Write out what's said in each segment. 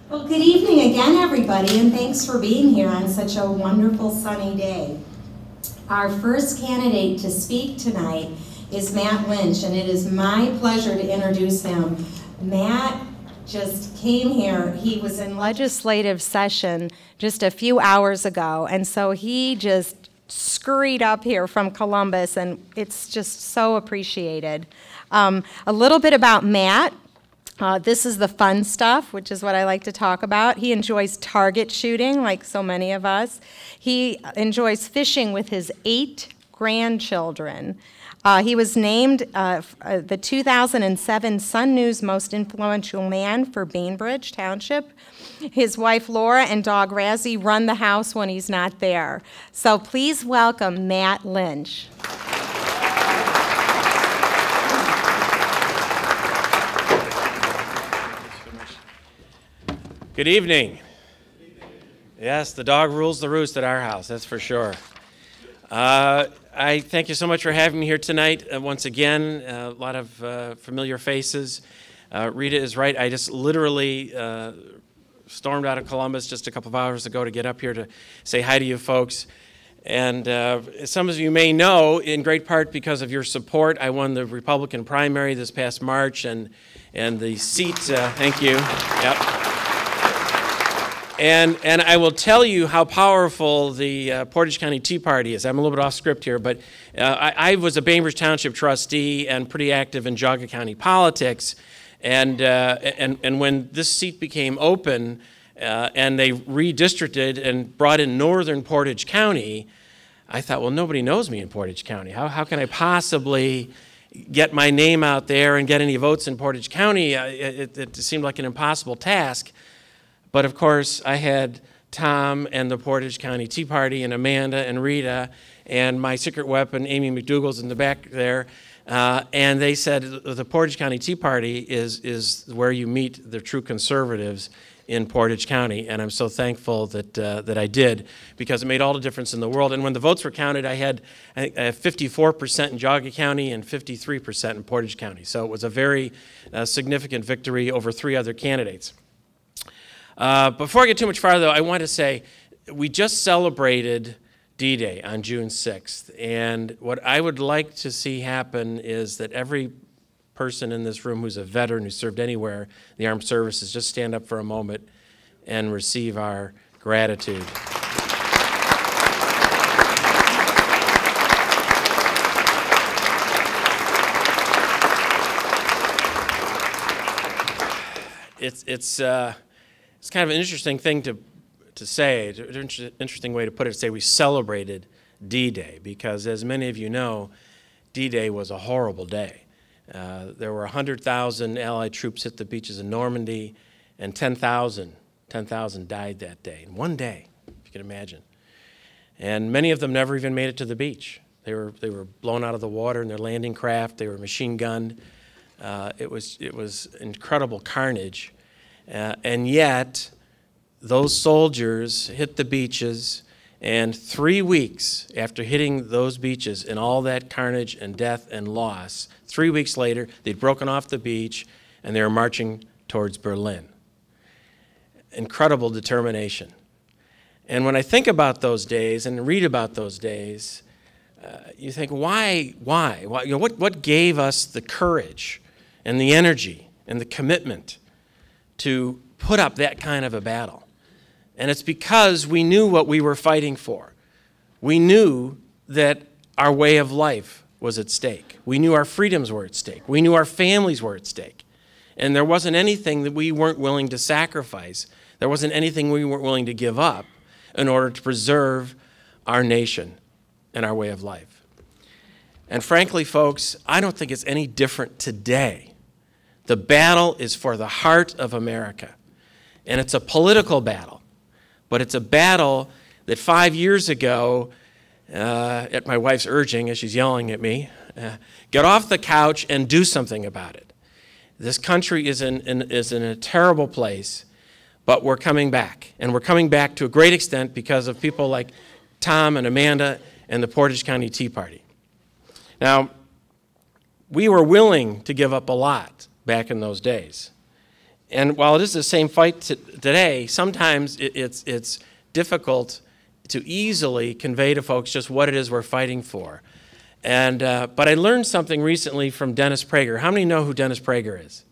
Well, good evening again, everybody, and thanks for being here on such a wonderful sunny day. Our first candidate to speak tonight is Matt Lynch, and it is my pleasure to introduce him. Matt just came here. He was in legislative session just a few hours ago, and so he just scurried up here from Columbus, and it's just so appreciated. A little bit about Matt. This is the fun stuff, which is what I like to talk about. He enjoys target shooting, like so many of us. He enjoys fishing with his 8 grandchildren. He was named the 2007 Sun News Most Influential Man for Bainbridge Township. His wife Laura and dog Razzie run the house when he's not there. So please welcome Matt Lynch. Good evening. Yes, the dog rules the roost at our house, that's for sure. I thank you so much for having me here tonight. Once again, a lot of familiar faces. Rita is right. I just literally stormed out of Columbus just a couple of hours ago to get up here to say hi to you folks. And some of you may know, in great part because of your support, I won the Republican primary this past March, and the seat, thank you. Yep. And I will tell you how powerful the Portage County TEA Party is. I'm a little bit off script here, but I was a Bainbridge Township trustee and pretty active in Geauga County politics. And when this seat became open and they redistricted and brought in northern Portage County, I thought, well, nobody knows me in Portage County. How can I possibly get my name out there and get any votes in Portage County? It seemed like an impossible task. But of course, I had Tom and the Portage County TEA Party and Amanda and Rita and my secret weapon, Amy McDougal's in the back there. And they said the Portage County TEA Party is where you meet the true conservatives in Portage County. And I'm so thankful that I did, because it made all the difference in the world. And when the votes were counted, I had 54% in Geauga County and 53% in Portage County. So it was a very significant victory over 3 other candidates. Before I get too much farther, though, I want to say we just celebrated D-Day on June 6th, and what I would like to see happen is that every person in this room who's a veteran who served anywhere in the armed services just stand up for a moment and receive our gratitude. It's kind of an interesting thing to say, an interesting way to put it, to say we celebrated D-Day, because as many of you know, D-Day was a horrible day. There were 100,000 Allied troops hit the beaches of Normandy, and 10,000 died that day, in one day, if you can imagine. And many of them never even made it to the beach. They were blown out of the water in their landing craft, they were machine gunned. It was incredible carnage. And yet, those soldiers hit the beaches, and 3 weeks after hitting those beaches and all that carnage and death and loss, 3 weeks later, they'd broken off the beach and they were marching towards Berlin. Incredible determination. And when I think about those days and read about those days, you think, why? You know, what gave us the courage and the energy and the commitment to put up that kind of a battle? And it's because we knew what we were fighting for. We knew that our way of life was at stake. We knew our freedoms were at stake. We knew our families were at stake. And there wasn't anything that we weren't willing to sacrifice. There wasn't anything we weren't willing to give up in order to preserve our nation and our way of life. And frankly, folks, I don't think it's any different today. The battle is for the heart of America. And it's a political battle. But it's a battle that 5 years ago, at my wife's urging, as she's yelling at me, get off the couch and do something about it. This country is in a terrible place, but we're coming back. And we're coming back to a great extent because of people like Tom and Amanda and the Portage County TEA Party. Now, we were willing to give up a lot back in those days. And while it is the same fight today, sometimes it's difficult to easily convey to folks just what it is we're fighting for. And but I learned something recently from Dennis Prager. How many know who Dennis Prager is?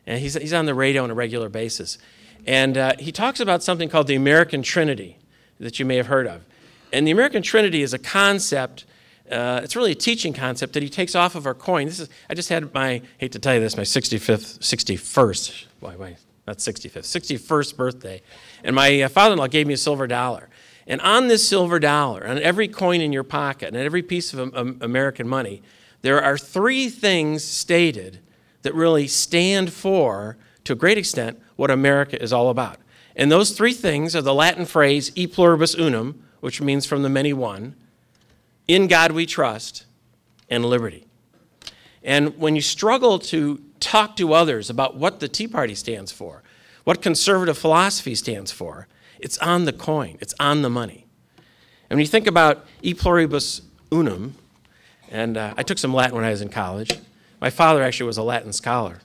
And he's on the radio on a regular basis. And he talks about something called the American Trinity that you may have heard of. And the American Trinity is a concept, it's really a teaching concept that he takes off of our coin. I just had my, hate to tell you this, my 61st birthday. And my father-in-law gave me a silver dollar. And on this silver dollar, on every coin in your pocket, and every piece of American money, there are 3 things stated that really stand for, to a great extent, what America is all about. And those 3 things are the Latin phrase, e pluribus unum, which means from the many one, in God we trust, and liberty. And when you struggle to talk to others about what the Tea Party stands for, what conservative philosophy stands for, it's on the coin, it's on the money. And when you think about e pluribus unum, and I took some Latin when I was in college. My father actually was a Latin scholar.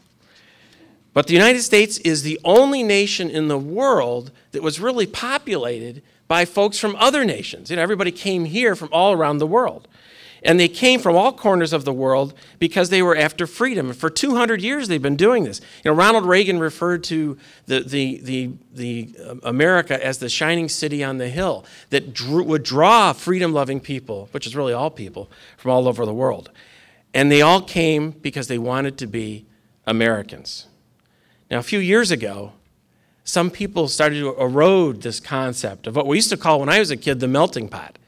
But the United States is the only nation in the world that was really populated by folks from other nations. You know, everybody came here from all around the world. And they came from all corners of the world because they were after freedom. And for 200 years they've been doing this. You know, Ronald Reagan referred to the America as the shining city on the hill that would draw freedom-loving people, which is really all people, from all over the world. And they all came because they wanted to be Americans. Now, a few years ago, some people started to erode this concept of what we used to call, when I was a kid, the melting pot.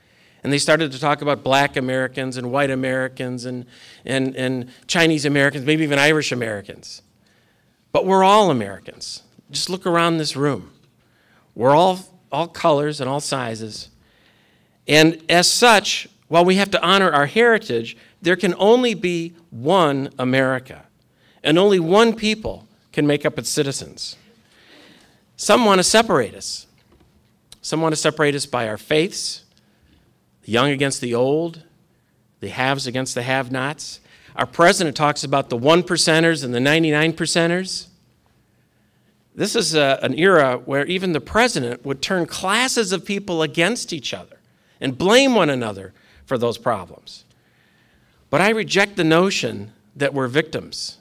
And they started to talk about black Americans and white Americans and Chinese Americans, maybe even Irish Americans. But we're all Americans. Just look around this room. We're all colors and all sizes. And as such, while we have to honor our heritage, there can only be one America. And only one people can make up its citizens. Some want to separate us. Some want to separate us by our faiths, the young against the old, the haves against the have-nots. Our president talks about the 1%ers and the 99%ers. This is an era where even the president would turn classes of people against each other and blame one another for those problems. But I reject the notion that we're victims.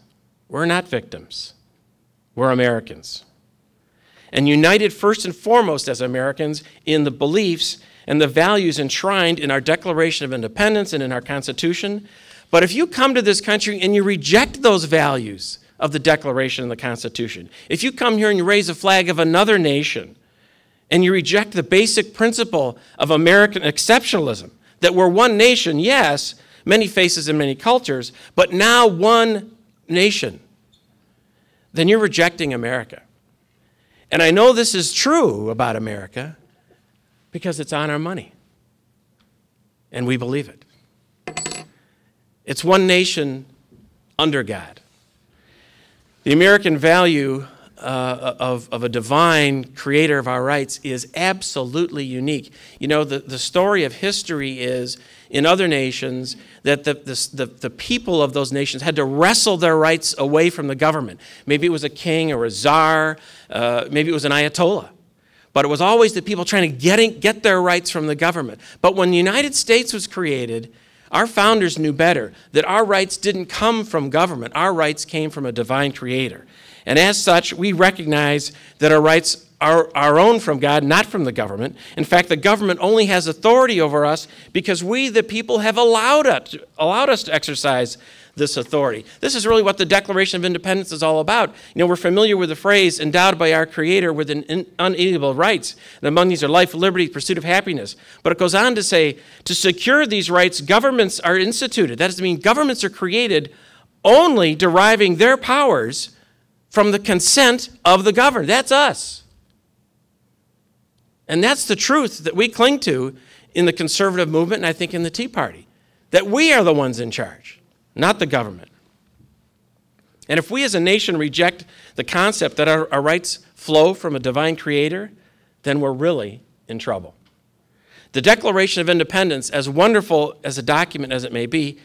We're not victims. We're Americans. And united first and foremost as Americans in the beliefs and the values enshrined in our Declaration of Independence and in our Constitution. But if you come to this country and you reject those values of the Declaration and the Constitution, if you come here and you raise a flag of another nation and you reject the basic principle of American exceptionalism, that we're one nation, yes, many faces and many cultures, but now one nation, then you're rejecting America. And I know this is true about America because it's on our money. And we believe it. It's one nation under God. The American value of a divine creator of our rights is absolutely unique. You know, the story of history is, in other nations, that the people of those nations had to wrestle their rights away from the government. Maybe it was a king or a czar, maybe it was an ayatollah. But it was always the people trying to get their rights from the government. But when the United States was created, our founders knew better, that our rights didn't come from government. Our rights came from a divine creator. And as such, we recognize that our rights are our own from God, not from the government. In fact, the government only has authority over us because we, the people, have allowed us to exercise this authority. This is really what the Declaration of Independence is all about. You know, we're familiar with the phrase, endowed by our Creator with unalienable rights. And among these are life, liberty, pursuit of happiness. But it goes on to say, to secure these rights, governments are instituted. That doesn't mean governments are created only deriving their powers from the consent of the governed. That's us. And that's the truth that we cling to in the conservative movement, and I think in the Tea Party, that we are the ones in charge, not the government. And if we as a nation reject the concept that our rights flow from a divine creator, then we're really in trouble. The Declaration of Independence, as wonderful as a document as it may be,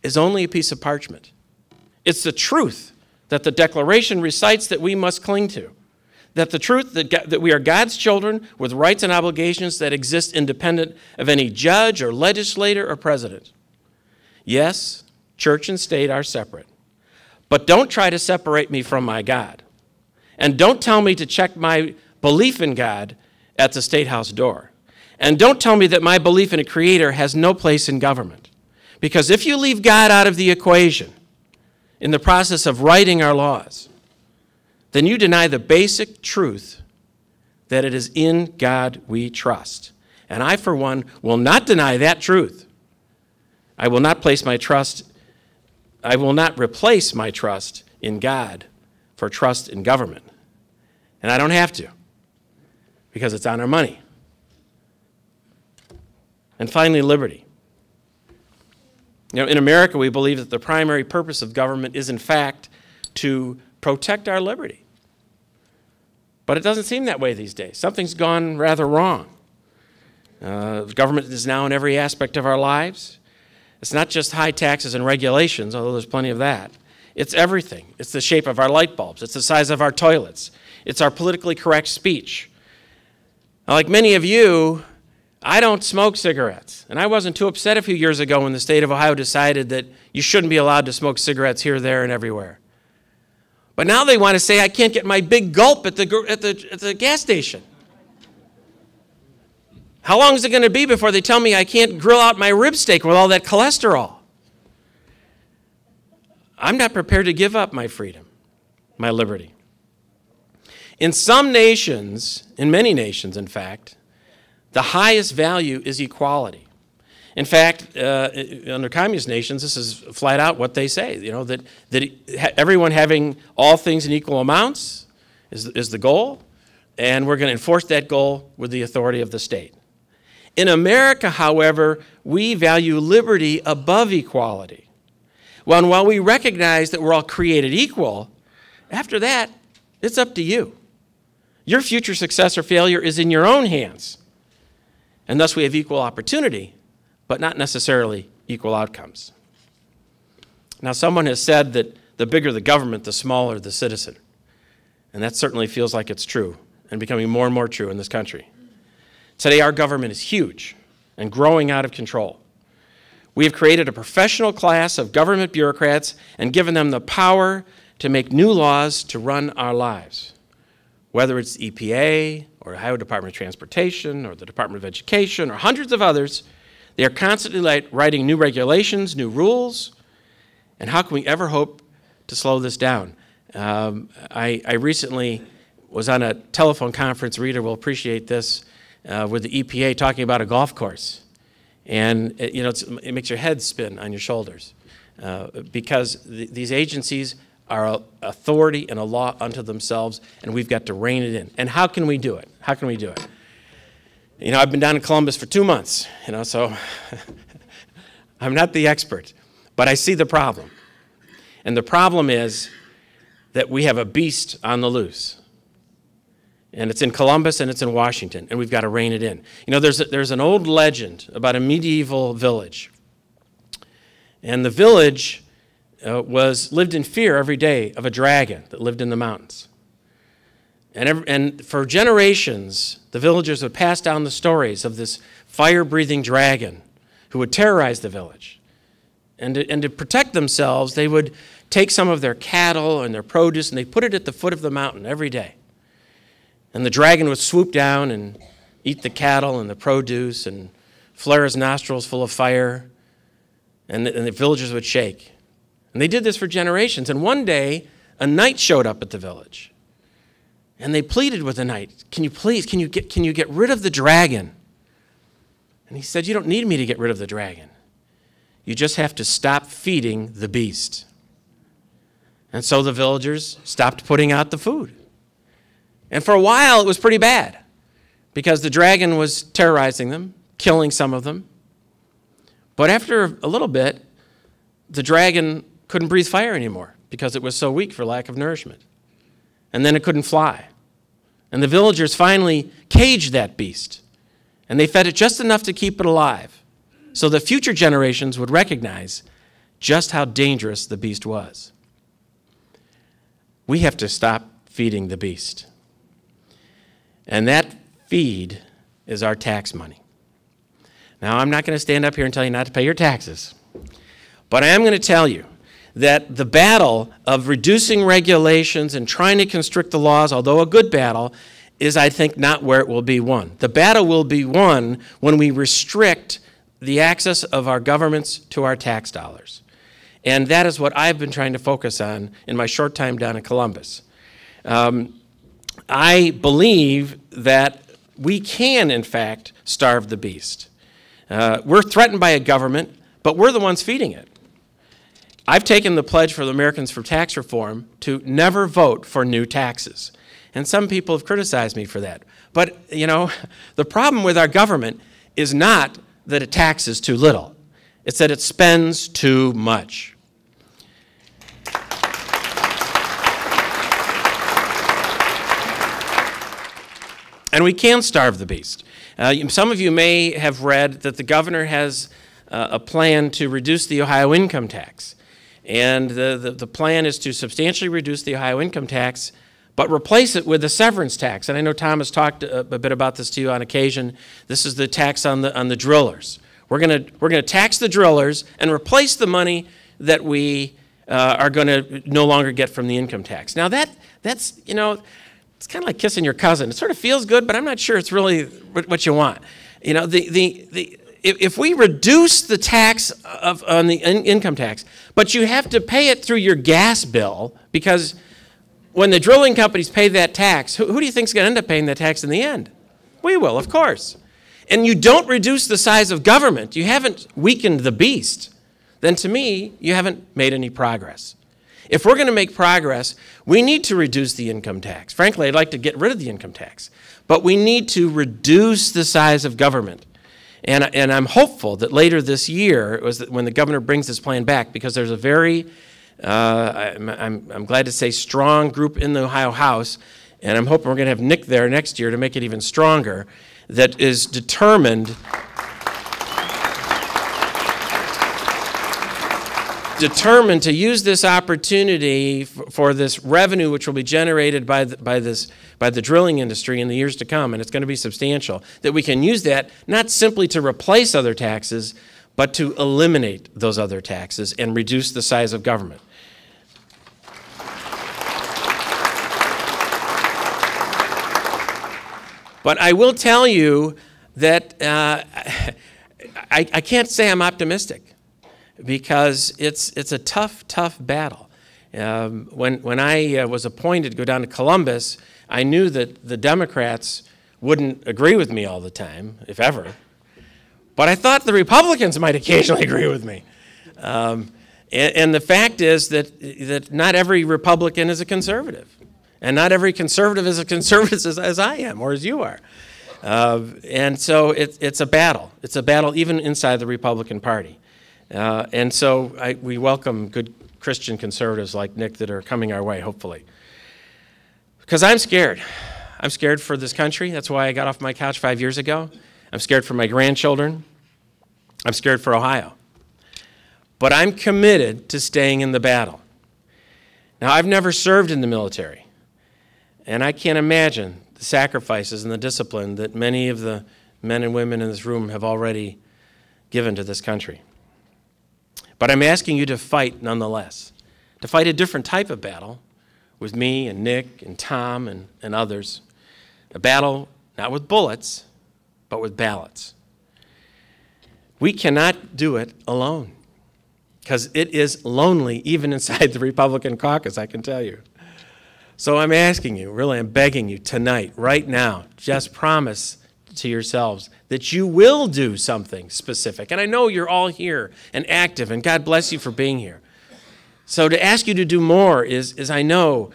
is only a piece of parchment. It's the truth that the Declaration recites that we must cling to, that the truth that we are God's children with rights and obligations that exist independent of any judge or legislator or president. Yes, church and state are separate, but don't try to separate me from my God. And don't tell me to check my belief in God at the State House door. And don't tell me that my belief in a creator has no place in government. Because if you leave God out of the equation in the process of writing our laws, then you deny the basic truth that it is in God we trust. And I, for one, will not deny that truth. I will not replace my trust in God for trust in government. And I don't have to, because it's on our money. And finally, liberty. You know, in America, we believe that the primary purpose of government is, in fact, to protect our liberty. But it doesn't seem that way these days. Something's gone rather wrong. Government is now in every aspect of our lives. It's not just high taxes and regulations, although there's plenty of that. It's everything. It's the shape of our light bulbs. It's the size of our toilets. It's our politically correct speech. Now, like many of you, I don't smoke cigarettes. And I wasn't too upset a few years ago when the state of Ohio decided that you shouldn't be allowed to smoke cigarettes here, there, and everywhere. But now they want to say I can't get my big gulp at the gas station. How long is it going to be before they tell me I can't grill out my rib steak with all that cholesterol? I'm not prepared to give up my freedom, my liberty. In some nations, in many nations, in fact, the highest value is equality. In fact, under communist nations, this is flat out what they say, you know, that everyone having all things in equal amounts is the goal, and we're going to enforce that goal with the authority of the state. In America, however, we value liberty above equality. Well, and while we recognize that we're all created equal, after that, it's up to you. Your future success or failure is in your own hands. And thus we have equal opportunity, but not necessarily equal outcomes. Now, someone has said that the bigger the government, the smaller the citizen. And that certainly feels like it's true and becoming more and more true in this country. Today, our government is huge and growing out of control. We have created a professional class of government bureaucrats and given them the power to make new laws to run our lives. Whether it's the EPA or the Ohio Department of Transportation or the Department of Education or hundreds of others, they are constantly writing new regulations, new rules, and how can we ever hope to slow this down? I recently was on a telephone conference, Rita will appreciate this, with the EPA talking about a golf course. And it makes your head spin on your shoulders because these agencies are authority and a law unto themselves, and we've got to rein it in. And how can we do it? How can we do it? You know, I've been down in Columbus for 2 months, so I'm not the expert, but I see the problem. And the problem is that we have a beast on the loose. And it's in Columbus and it's in Washington, and we've got to rein it in. You know, there's an old legend about a medieval village. And the village lived in fear every day of a dragon that lived in the mountains. And for generations, the villagers would pass down the stories of this fire-breathing dragon who would terrorize the village. And to protect themselves, they would take some of their cattle and their produce, and they put it at the foot of the mountain every day. And the dragon would swoop down and eat the cattle and the produce and flare his nostrils full of fire, and the villagers would shake. And they did this for generations. And one day, a knight showed up at the village. And they pleaded with the knight, can you get rid of the dragon? And he said, you don't need me to get rid of the dragon. You just have to stop feeding the beast. And so the villagers stopped putting out the food. And for a while, it was pretty bad because the dragon was terrorizing them, killing some of them. But after a little bit, the dragon couldn't breathe fire anymore because it was so weak for lack of nourishment. And then it couldn't fly. And the villagers finally caged that beast, and they fed it just enough to keep it alive so that future generations would recognize just how dangerous the beast was. we have to stop feeding the beast. And that feed is our tax money. Now, I'm not going to stand up here and tell you not to pay your taxes, but I am going to tell you that the battle of reducing regulations and trying to constrict the laws, although a good battle, is, I think, not where it will be won. The battle will be won when we restrict the access of our governments to our tax dollars. And that is what I've been trying to focus on in my short time down in Columbus. I believe that we can, in fact, starve the beast. We're threatened by a government, but we're the ones feeding it. I've taken the pledge for the Americans for Tax Reform to never vote for new taxes. And some people have criticized me for that. But, you know, the problem with our government is not that it taxes too little. It's that it spends too much. And we can starve the beast. Some of you may have read that the governor has a plan to reduce the Ohio income tax. And the plan is to substantially reduce the Ohio income tax, but replace it with a severance tax. And I know Tom has talked a bit about this to you on occasion. This is the tax on the drillers. We're gonna tax the drillers and replace the money that we are going to no longer get from the income tax. Now that's, you know, it's kind of like kissing your cousin. It sort of feels good, but I'm not sure it's really what you want. You know, if we reduce the tax on the income tax, but you have to pay it through your gas bill, because when the drilling companies pay that tax, who do you think is going to end up paying that tax in the end? We will, of course. And you don't reduce the size of government, you haven't weakened the beast, then to me, you haven't made any progress. If we're going to make progress, we need to reduce the income tax. Frankly, I'd like to get rid of the income tax. But we need to reduce the size of government. And I'm hopeful that later this year, when the governor brings this plan back, because there's a very, I'm glad to say, strong group in the Ohio House, and I'm hoping we're going to have Nick there next year to make it even stronger, that is determined to use this opportunity for this revenue which will be generated by the drilling industry in the years to come, and it's going to be substantial, that we can use that not simply to replace other taxes, but to eliminate those other taxes and reduce the size of government. But I will tell you that I can't say I'm optimistic, because it's a tough battle. When I was appointed to go down to Columbus, I knew that the Democrats wouldn't agree with me all the time, if ever. But I thought the Republicans might occasionally agree with me. And the fact is that not every Republican is a conservative. And not every conservative is a conservative as I am or as you are. And so it's a battle. It's a battle even inside the Republican Party. And so we welcome good Christian conservatives like Nick that are coming our way, hopefully. Because I'm scared. I'm scared for this country. That's why I got off my couch 5 years ago. I'm scared for my grandchildren. I'm scared for Ohio. But I'm committed to staying in the battle. Now, I've never served in the military, and I can't imagine the sacrifices and the discipline that many of the men and women in this room have already given to this country. But I'm asking you to fight nonetheless, to fight a different type of battle with me and Nick and Tom and others, a battle not with bullets, but with ballots. We cannot do it alone, because it is lonely even inside the Republican caucus, I can tell you. So I'm asking you, really, I'm begging you tonight, right now, just promise to yourselves that you will do something specific. And I know you're all here and active, and God bless you for being here. So to ask you to do more is I know,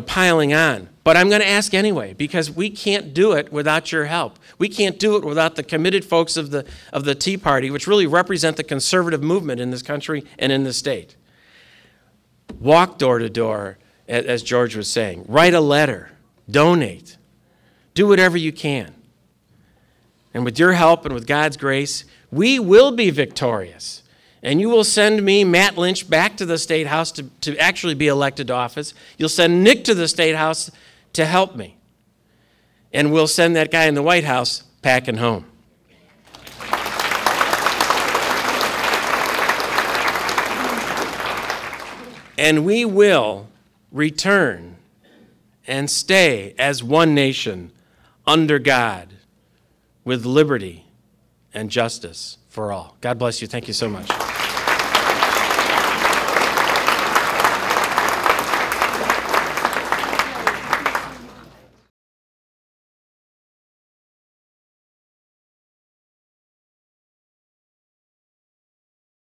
piling on. But I'm going to ask anyway, because we can't do it without your help. We can't do it without the committed folks of the Tea Party, which really represent the conservative movement in this country and in this state. Walk door to door, as George was saying. Write a letter. Donate. Do whatever you can. And with your help and with God's grace, we will be victorious. And you will send me, Matt Lynch, back to the State House to actually be elected to office. You'll send Nick to the State House to help me. And we'll send that guy in the White House packing home. And we will return and stay as one nation under God with liberty and justice for all. God bless you. Thank you so much.